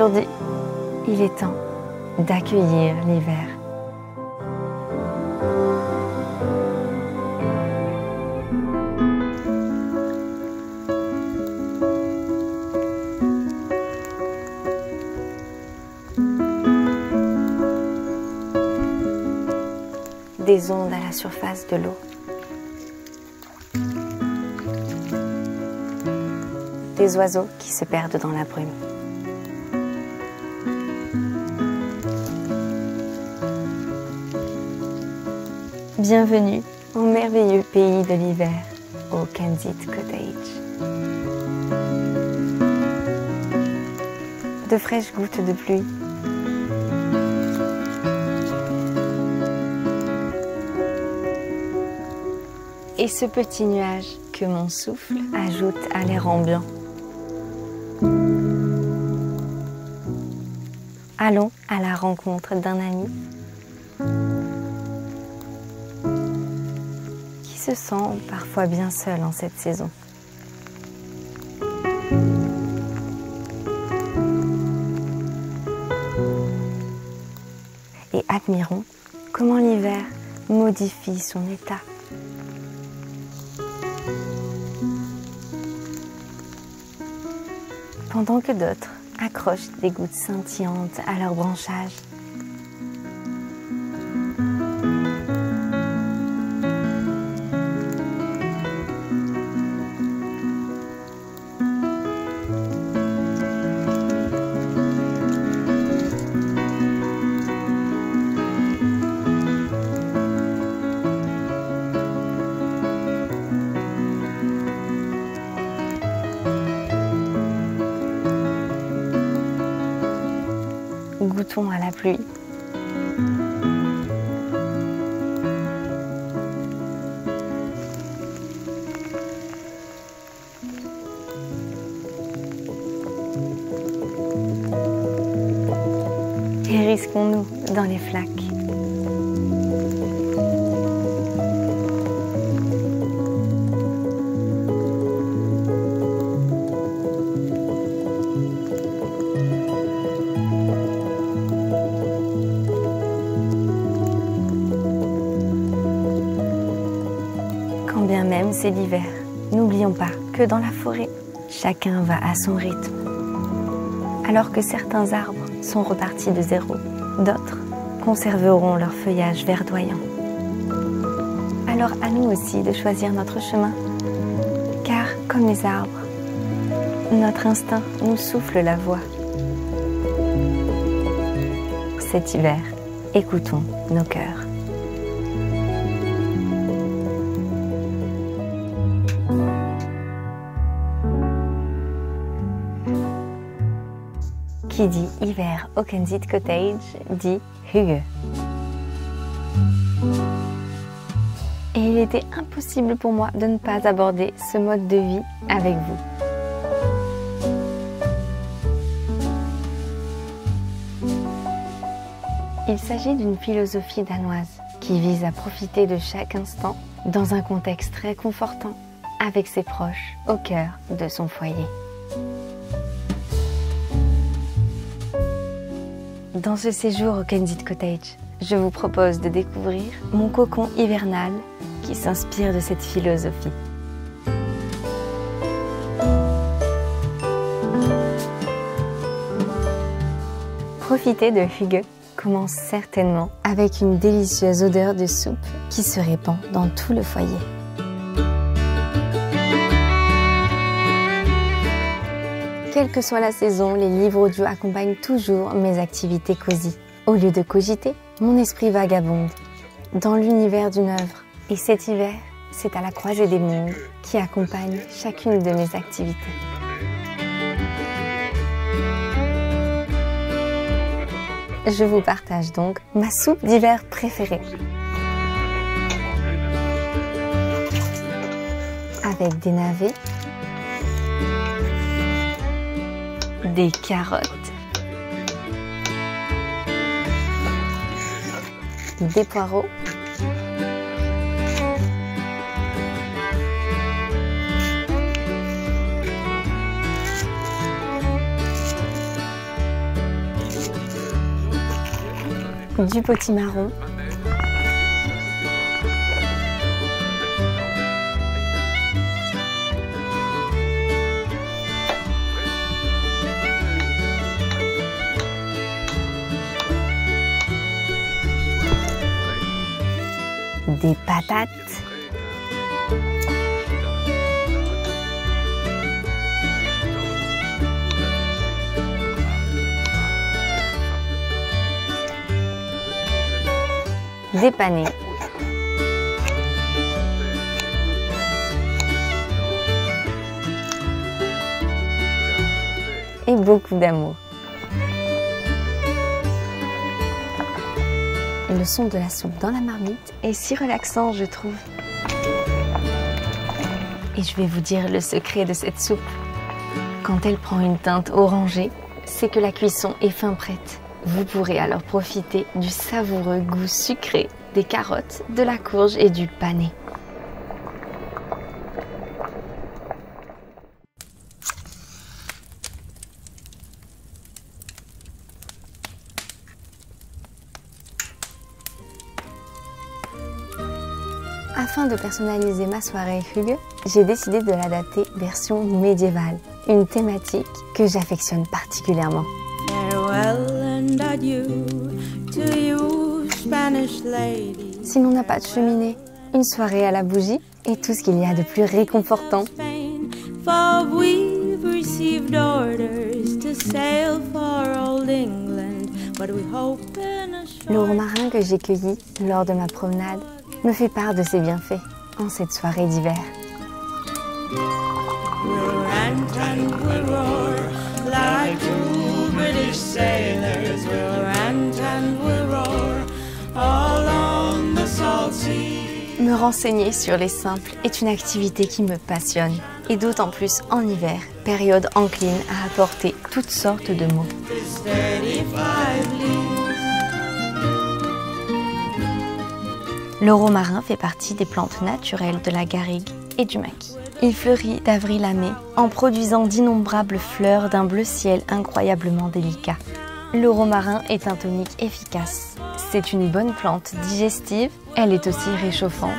Aujourd'hui, il est temps d'accueillir l'hiver. Des ondes à la surface de l'eau. Des oiseaux qui se perdent dans la brume. Bienvenue au merveilleux pays de l'hiver, au Kensington Cottage. De fraîches gouttes de pluie. Et ce petit nuage que mon souffle ajoute à l'air ambiant. Allons à la rencontre d'un ami qui se sent parfois bien seul en cette saison. Et admirons comment l'hiver modifie son état. Pendant que d'autres accrochent des gouttes scintillantes à leur branchage. Goûtons à la pluie. Et risquons-nous dans les flaques. Quand bien même c'est l'hiver, n'oublions pas que dans la forêt, chacun va à son rythme. Alors que certains arbres sont repartis de zéro, d'autres conserveront leur feuillage verdoyant. Alors à nous aussi de choisir notre chemin, car comme les arbres, notre instinct nous souffle la voix. Cet hiver, écoutons nos cœurs. Qui dit hiver au Kensington Cottage dit hygge. Et il était impossible pour moi de ne pas aborder ce mode de vie avec vous. Il s'agit d'une philosophie danoise qui vise à profiter de chaque instant dans un contexte très confortant avec ses proches au cœur de son foyer. Dans ce séjour au Kensington Cottage, je vous propose de découvrir mon cocon hivernal qui s'inspire de cette philosophie. Profiter de hygge commence certainement avec une délicieuse odeur de soupe qui se répand dans tout le foyer. Quelle que soit la saison, les livres audio accompagnent toujours mes activités cosy. Au lieu de cogiter, mon esprit vagabonde dans l'univers d'une œuvre. Et cet hiver, c'est à la croisée des mondes qui accompagne chacune de mes activités. Je vous partage donc ma soupe d'hiver préférée. Avec des navets, des carottes, des poireaux, du potimarron, des patates, des panais, et beaucoup d'amour. Le son de la soupe dans la marmite est si relaxant, je trouve. Et je vais vous dire le secret de cette soupe. Quand elle prend une teinte orangée, c'est que la cuisson est fin prête. Vous pourrez alors profiter du savoureux goût sucré des carottes, de la courge et du panais. Afin de personnaliser ma soirée Hygge, j'ai décidé de l'adapter version médiévale, une thématique que j'affectionne particulièrement. Si l'on n'a pas de cheminée, une soirée à la bougie est tout ce qu'il y a de plus réconfortant. Le romarin que j'ai cueilli lors de ma promenade me fait part de ses bienfaits en cette soirée d'hiver. Me renseigner sur les simples est une activité qui me passionne, et d'autant plus en hiver, période encline à apporter toutes sortes de mots. Le romarin fait partie des plantes naturelles de la garrigue et du maquis. Il fleurit d'avril à mai en produisant d'innombrables fleurs d'un bleu ciel incroyablement délicat. Le romarin est un tonique efficace. C'est une bonne plante digestive, elle est aussi réchauffante.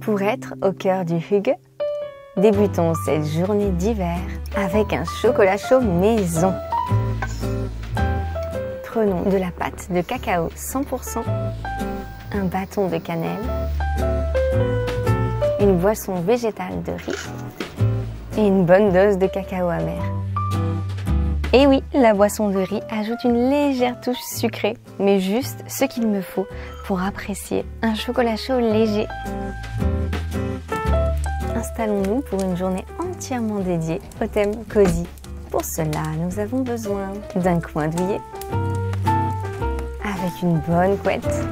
Pour être au cœur du Hygge, débutons cette journée d'hiver avec un chocolat chaud maison. Prenons de la pâte de cacao 100%, un bâton de cannelle, une boisson végétale de riz et une bonne dose de cacao amer. Et oui, la boisson de riz ajoute une légère touche sucrée, mais juste ce qu'il me faut pour apprécier un chocolat chaud léger. Installons-nous pour une journée entièrement dédiée au thème cosy. Pour cela, nous avons besoin d'un coin douillet avec une bonne couette,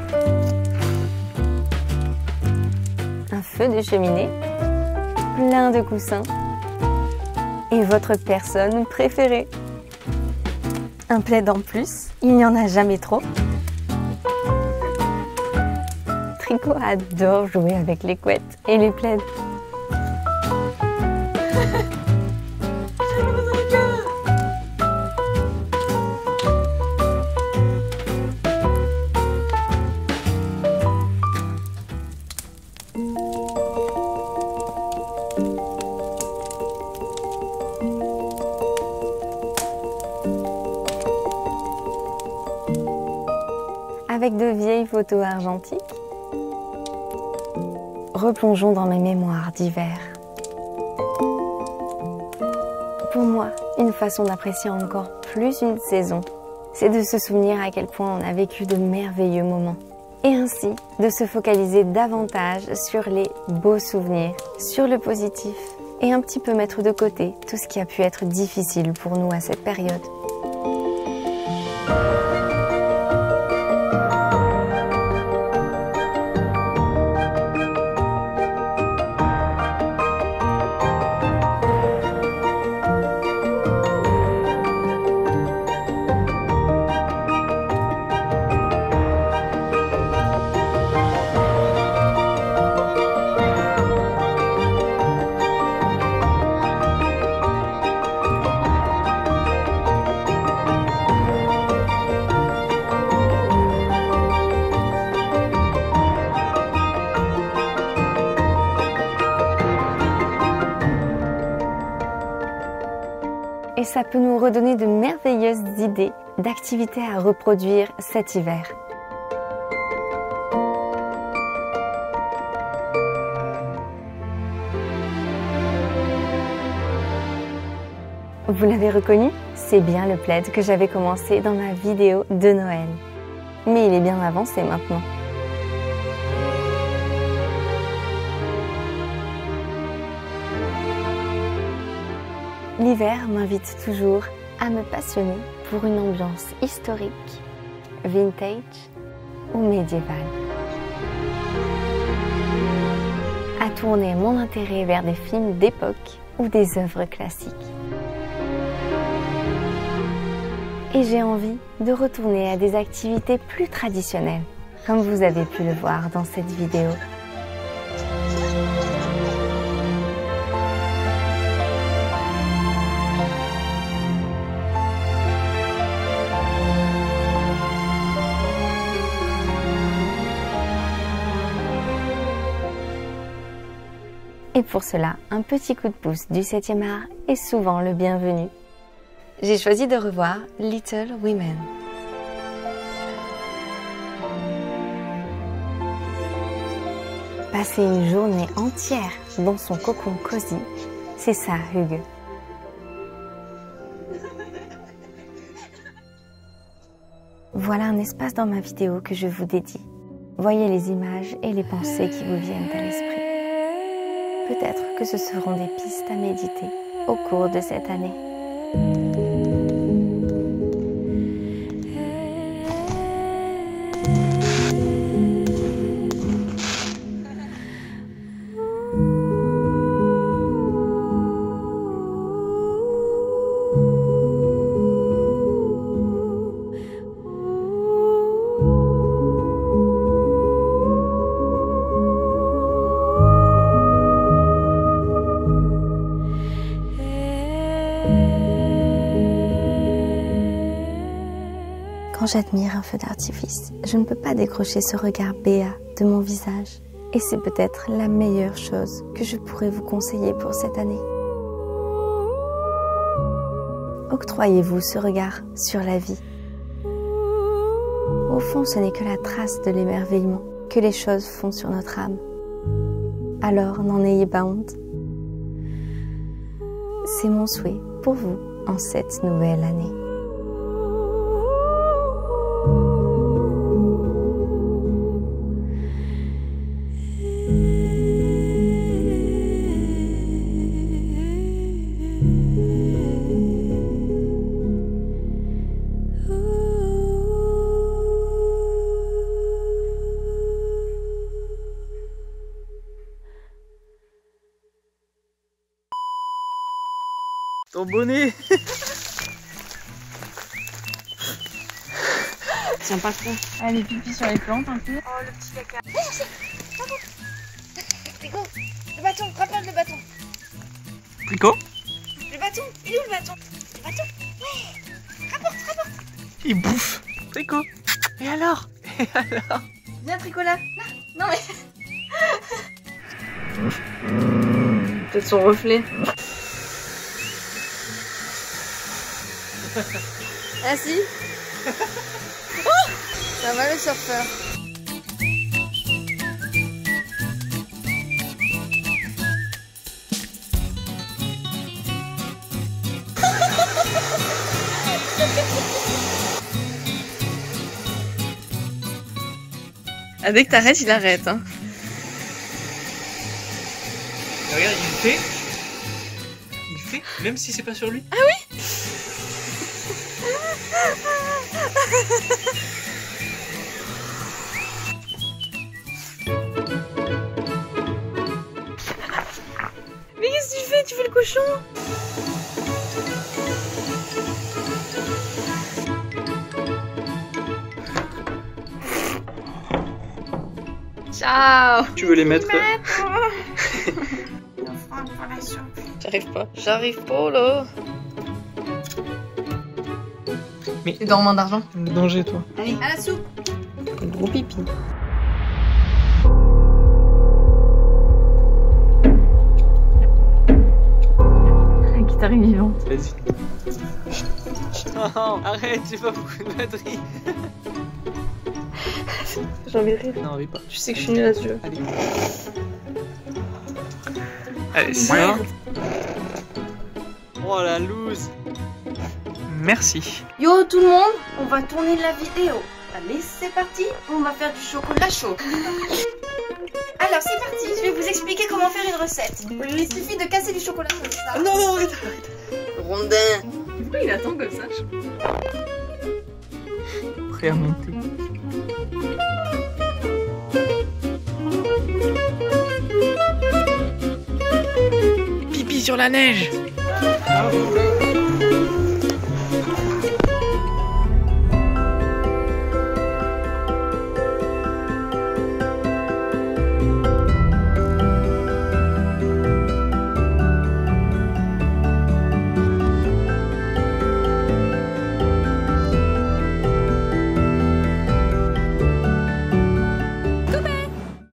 un feu de cheminée, plein de coussins et votre personne préférée. Un plaid en plus, il n'y en a jamais trop. Tricot adore jouer avec les couettes et les plaids. Avec de vieilles photos argentiques, replongeons dans mes mémoires d'hiver. Pour moi, une façon d'apprécier encore plus une saison, c'est de se souvenir à quel point on a vécu de merveilleux moments. Et ainsi, de se focaliser davantage sur les beaux souvenirs, sur le positif, et un petit peu mettre de côté tout ce qui a pu être difficile pour nous à cette période. ça peut nous redonner de merveilleuses idées d'activités à reproduire cet hiver. Vous l'avez reconnu? C'est bien le plaid que j'avais commencé dans ma vidéo de Noël. Mais il est bien avancé maintenant. L'hiver m'invite toujours à me passionner pour une ambiance historique, vintage ou médiévale. À tourner mon intérêt vers des films d'époque ou des œuvres classiques. Et j'ai envie de retourner à des activités plus traditionnelles, comme vous avez pu le voir dans cette vidéo. Et pour cela, un petit coup de pouce du 7e art est souvent le bienvenu. J'ai choisi de revoir Little Women. Passer une journée entière dans son cocon cosy, c'est ça, Hugues. Voilà un espace dans ma vidéo que je vous dédie. Voyez les images et les pensées qui vous viennent à l'esprit. Peut-être que ce seront des pistes à méditer au cours de cette année. Quand j'admire un feu d'artifice, je ne peux pas décrocher ce regard béat de mon visage. Et c'est peut-être la meilleure chose que je pourrais vous conseiller pour cette année. Octroyez-vous ce regard sur la vie. Au fond, ce n'est que la trace de l'émerveillement que les choses font sur notre âme. Alors, n'en ayez pas honte. C'est mon souhait pour vous en cette nouvelle année. Ton bonnet. Tiens pas trop. Allez, pipi sur les plantes un peu. Oh, le petit caca. Rico, le bâton, ramène le bâton. Rico? Le bâton, il est où le bâton? Le bâton? Ouais. Rapporte. Il bouffe. Rico. Et alors? Viens, Tricola. Là. Non mais... Peut-être son reflet. Ah si. Oh, ça va le surfeur. Ah, dès que t'arrêtes, il arrête. Hein. Regarde, il fait, même si c'est pas sur lui. Ah oui. Mais qu'est-ce que tu fais? Tu fais le cochon? Ciao. Tu veux les mettre? J'arrive pas là. Mais Tu dors moins d'argent. le danger, toi. Allez, à la soupe. Gros pipi. t'arrive vivante. Vas-y. Non, arrête, j'ai pas beaucoup de batterie. J'ai envie de rire. Non, pas. Tu sais que je suis nulle à ce jeu. Allez. Allez, ça. Oh la loose. Merci. Yo tout le monde, on va tourner la vidéo. Allez, c'est parti, on va faire du chocolat chaud. Alors c'est parti, je vais vous expliquer comment faire une recette. Il suffit de casser du chocolat comme ça. Non, non, arrête. Rondin. Pourquoi il attend comme ça? Prêt à monter. Pipi sur la neige.